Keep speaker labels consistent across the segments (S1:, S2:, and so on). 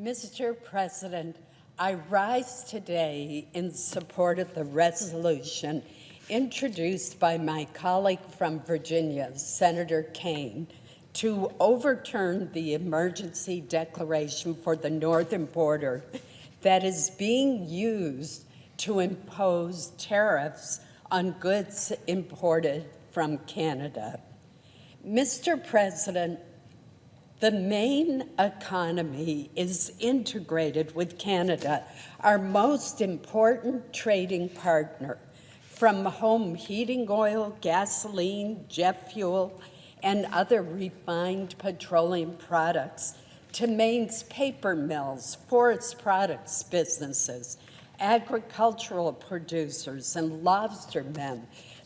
S1: Mr. President, I rise today in support of the resolution introduced by my colleague from Virginia, Senator Kaine, to overturn the emergency declaration for the northern border that is being used to impose tariffs on goods imported from Canada. Mr. President, the Maine economy is integrated with Canada, our most important trading partner, from home heating oil, gasoline, jet fuel, and other refined petroleum products, to Maine's paper mills, forest products businesses, agricultural producers, and lobstermen.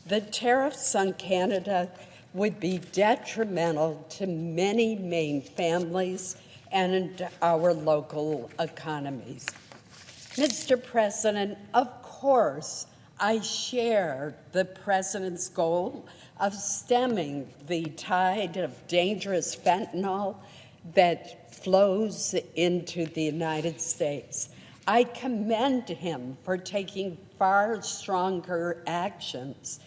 S1: The tariffs on Canada would be detrimental to many Maine families and our local economies. Mr. President, of course, I share the President's goal of stemming the tide of dangerous fentanyl that flows into the United States. I commend him for taking far stronger actions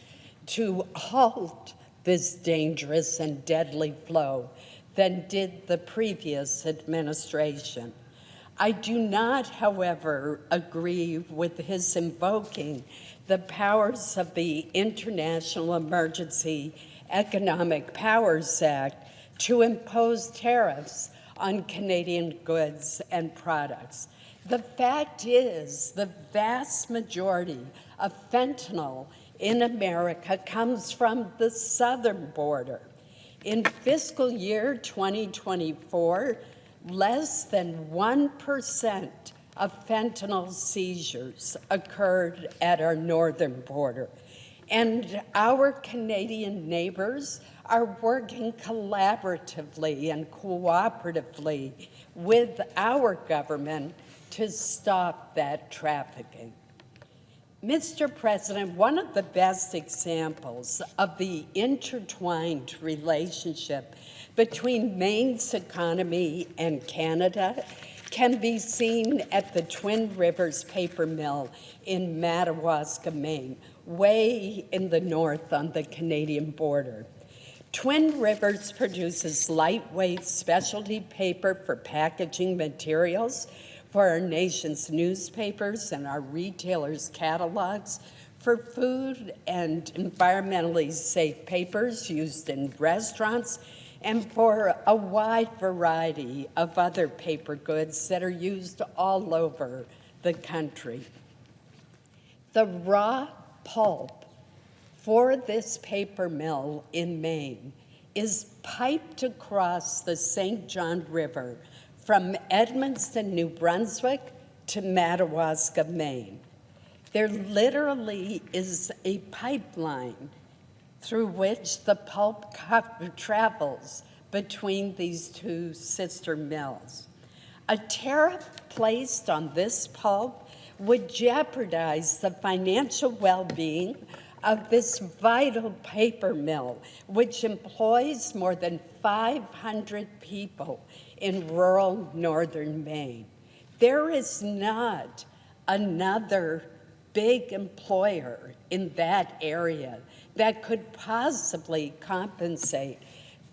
S1: to halt this dangerous and deadly flow than did the previous administration. I do not, however, agree with his invoking the powers of the International Emergency Economic Powers Act to impose tariffs on Canadian goods and products. The fact is, the vast majority of fentanyl in America comes from the southern border. In fiscal year 2024, less than 1% of fentanyl seizures occurred at our northern border. And our Canadian neighbors are working collaboratively and cooperatively with our government to stop that trafficking. Mr. President, one of the best examples of the intertwined relationship between Maine's economy and Canada can be seen at the Twin Rivers paper mill in Madawaska, Maine, way in the north on the Canadian border. Twin Rivers produces lightweight specialty paper for packaging materials for our nation's newspapers and our retailers' catalogs, for food and environmentally safe papers used in restaurants, and for a wide variety of other paper goods that are used all over the country. The raw pulp for this paper mill in Maine is piped across the St. John River from Edmundston, New Brunswick to Madawaska, Maine. There literally is a pipeline through which the pulp travels between these two sister mills. A tariff placed on this pulp would jeopardize the financial well-being of this vital paper mill, which employs more than 500 people in rural northern Maine. There is not another big employer in that area that could possibly compensate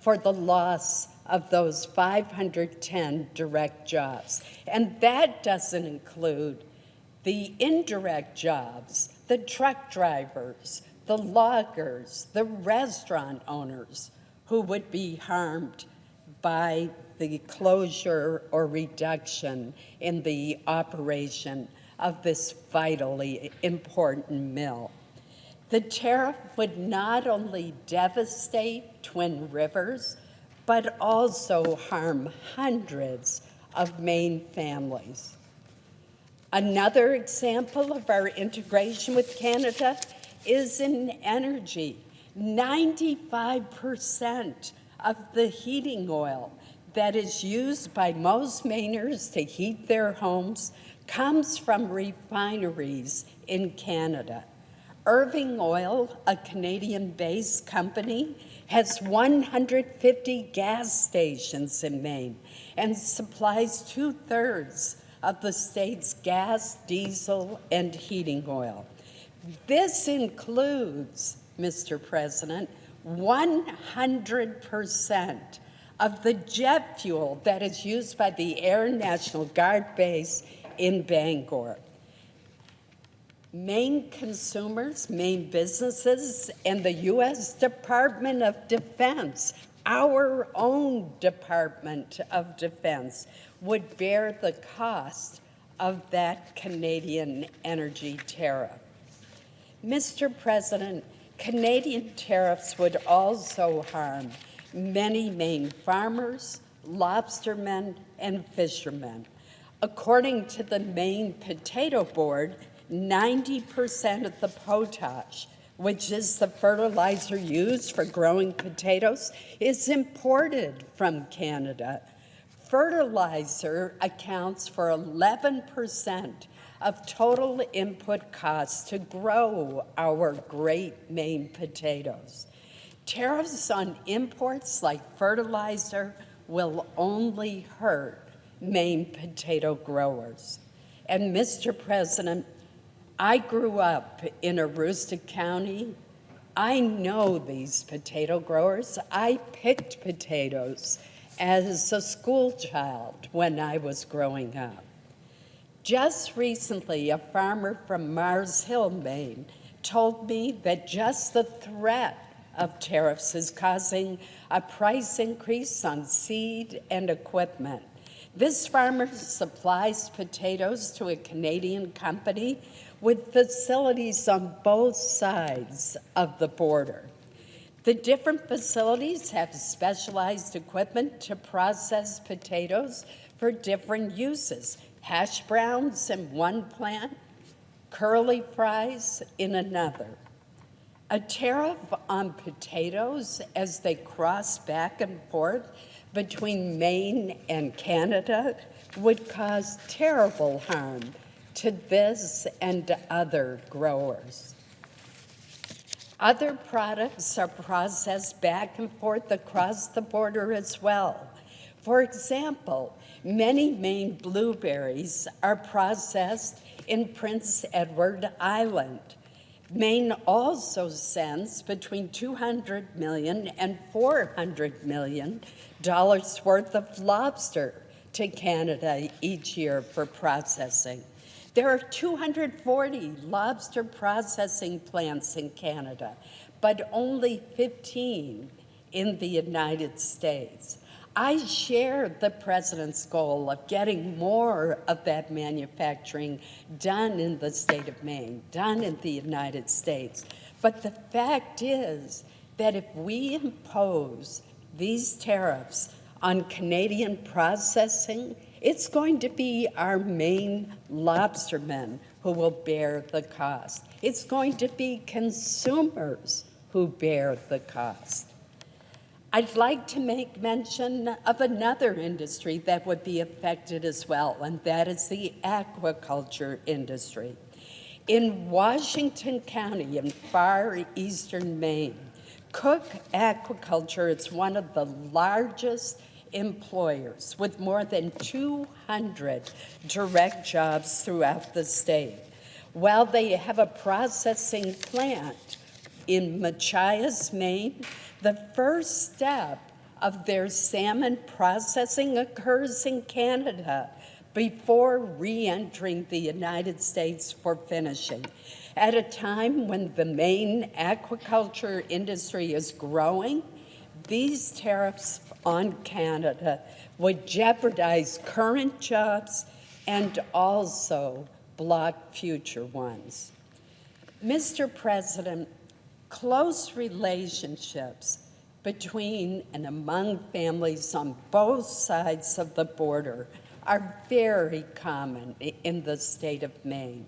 S1: for the loss of those 510 direct jobs. And that doesn't include the indirect jobs, the truck drivers, the loggers, the restaurant owners who would be harmed by the closure or reduction in the operation of this vitally important mill. The tariff would not only devastate Twin Rivers, but also harm hundreds of Maine families. Another example of our integration with Canada is in energy. 95% of the heating oil that is used by most Mainers to heat their homes comes from refineries in Canada. Irving Oil, a Canadian-based company, has 150 gas stations in Maine and supplies 2/3 of the state's gas, diesel, and heating oil. This includes, Mr. President, 100% of the jet fuel that is used by the Air National Guard base in Bangor. Maine consumers, Maine businesses, and the U.S. Department of Defense, our own Department of Defense, would bear the cost of that Canadian energy tariff. Mr. President, Canadian tariffs would also harm many Maine farmers, lobstermen, and fishermen. According to the Maine Potato Board, 90% of the potash, which is the fertilizer used for growing potatoes, is imported from Canada. Fertilizer accounts for 11% of total input costs to grow our great Maine potatoes. Tariffs on imports like fertilizer will only hurt Maine potato growers. And Mr. President, I grew up in Aroostook County. I know these potato growers. I picked potatoes as a school child when I was growing up. Just recently, a farmer from Mars Hill, Maine, told me that just the threat of tariffs is causing a price increase on seed and equipment. This farmer supplies potatoes to a Canadian company with facilities on both sides of the border. The different facilities have specialized equipment to process potatoes for different uses. Hash browns in one plant, curly fries in another. A tariff on potatoes as they cross back and forth between Maine and Canada would cause terrible harm to this and other growers. Other products are processed back and forth across the border as well. For example, many Maine blueberries are processed in Prince Edward Island. Maine also sends between $200 million and $400 million worth of lobster to Canada each year for processing. There are 240 lobster processing plants in Canada, but only 15 in the United States. I share the President's goal of getting more of that manufacturing done in the state of Maine, done in the United States. But the fact is that if we impose these tariffs on Canadian processing, it's going to be our Maine lobstermen who will bear the cost. It's going to be consumers who bear the cost. I'd like to make mention of another industry that would be affected as well, and that is the aquaculture industry. In Washington County in far eastern Maine, Cook Aquaculture is one of the largest employers with more than 200 direct jobs throughout the state. While they have a processing plant in Machias, Maine, the first step of their salmon processing occurs in Canada before re-entering the United States for finishing. At a time when the Maine aquaculture industry is growing, these tariffs on Canada would jeopardize current jobs and also block future ones. Mr. President, close relationships between and among families on both sides of the border are very common in the state of Maine.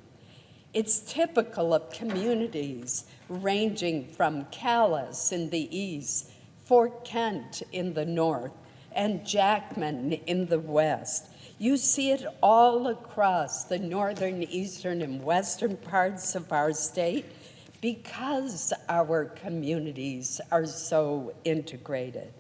S1: It's typical of communities ranging from Calais in the east, Fort Kent in the north, and Jackman in the west. You see it all across the northern, eastern, and western parts of our state. because our communities are so integrated.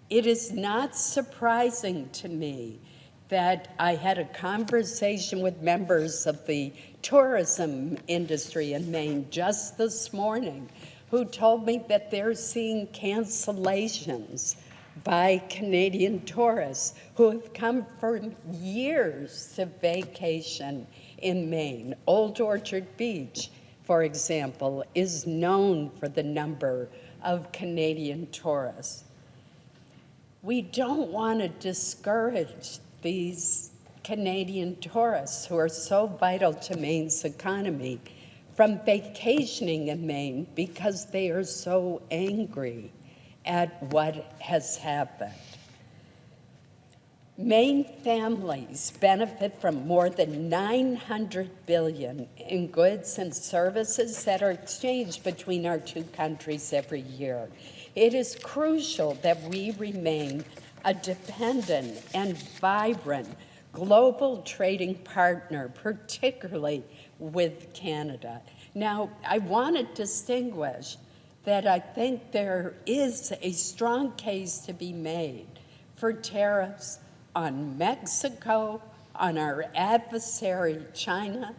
S1: It is not surprising to me that I had a conversation with members of the tourism industry in Maine just this morning who told me that they're seeing cancellations by Canadian tourists who have come for years to vacation in Maine. Old Orchard Beach, for example, is known for the number of Canadian tourists. We don't want to discourage these Canadian tourists who are so vital to Maine's economy from vacationing in Maine because they are so angry at what has happened. Maine families benefit from more than $900 billion in goods and services that are exchanged between our two countries every year. It is crucial that we remain a dependent and vibrant global trading partner, particularly with Canada. Now, I want to distinguish that I think there is a strong case to be made for tariffs on Mexico, on our adversary China,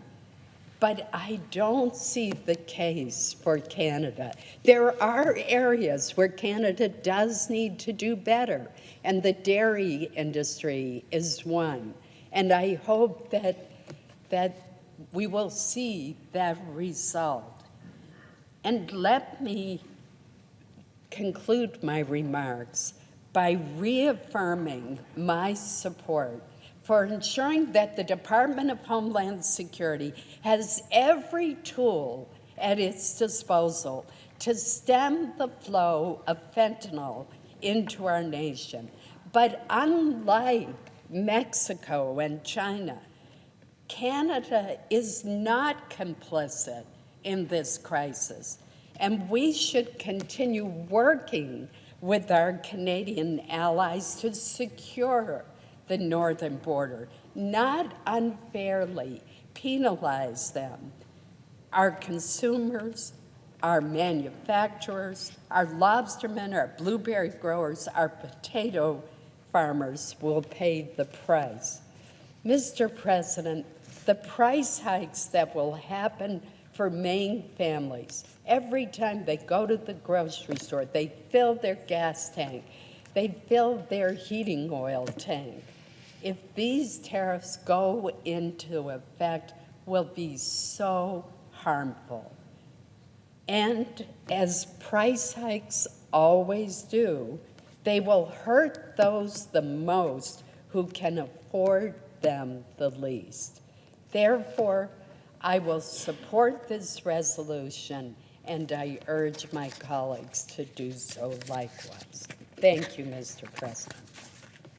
S1: but I don't see the case for Canada. There are areas where Canada does need to do better, and the dairy industry is one. And I hope that we will see that result. And let me conclude my remarks by reaffirming my support for ensuring that the Department of Homeland Security has every tool at its disposal to stem the flow of fentanyl into our nation. But unlike Mexico and China, Canada is not complicit in this crisis, and we should continue working with our Canadian allies to secure the northern border, not unfairly penalize them. Our consumers, our manufacturers, our lobstermen, our blueberry growers, our potato farmers will pay the price. Mr. President, the price hikes that will happen for Maine families every time they go to the grocery store, they fill their gas tank, they fill their heating oil tank. If these tariffs go into effect, will be so harmful. And as price hikes always do, they will hurt those the most who can afford them the least. Therefore, I will support this resolution, and I urge my colleagues to do so likewise. Thank you, Mr. President.